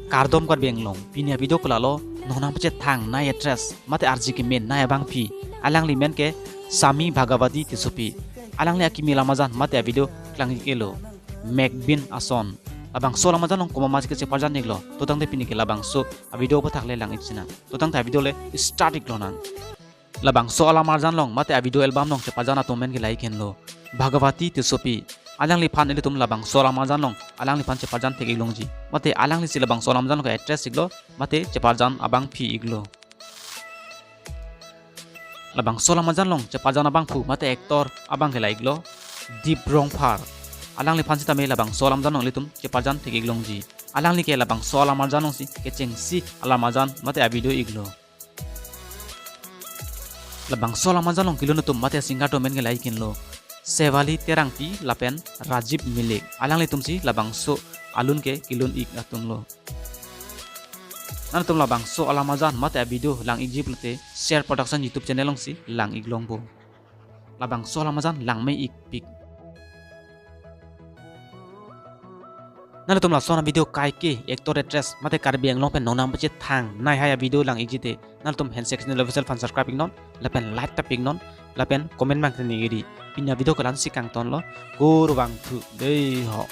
Kardom kar benglong pinia video kolalo nonam pece thang na address mate RG ke men na bang pi alang li men ke Sami Bhagowati Tissopi alang li akimi lamazan mate video klang kelo Mekbin Ason labang so lamazan long koma masik ke parjan niglo totang de pini ke labang so video bo thakle lang itsina totang ta video le start iklo nang labang so alamarjan long mate video album long che parjana to men ke lai ken lo Bhagowati Tissopi alang li phan ele tum labang so alamarjan long alang li phan che parjan thek iglong ji mate alang li silabang so alamarjan ko address iglo mate che parjan abang phi iglo labang so alamarjan long che parjan abang phu mate actor abang ke lai iglo deep wrong par alang li phan sita me labang so alamarjan long litum che parjan thek iglong ji alang li ke labang so alamarjan long si ke cheng si alamarjan mate a video iglo labang so alamarjan long kilo nutum mate singato men ke lai kin lo Sevali terangpi lapen Rajib milik alang li tumsi labang so alun ke kilun ik atum lo nan tum labang so alamazan mate video lang ijib lete share production YouTube channel long si lang iglong bo labang so alamazan lang me ik pik nan tum la sona video kai ke actor actress mate Karbi anglong pen nonam pece thang nai haya video lang ijite nan tum hand section level fan subscribe non lapen like taping non lapen comment mang tani giri pinya video kalan si kang ton lo guru bang thu dei ho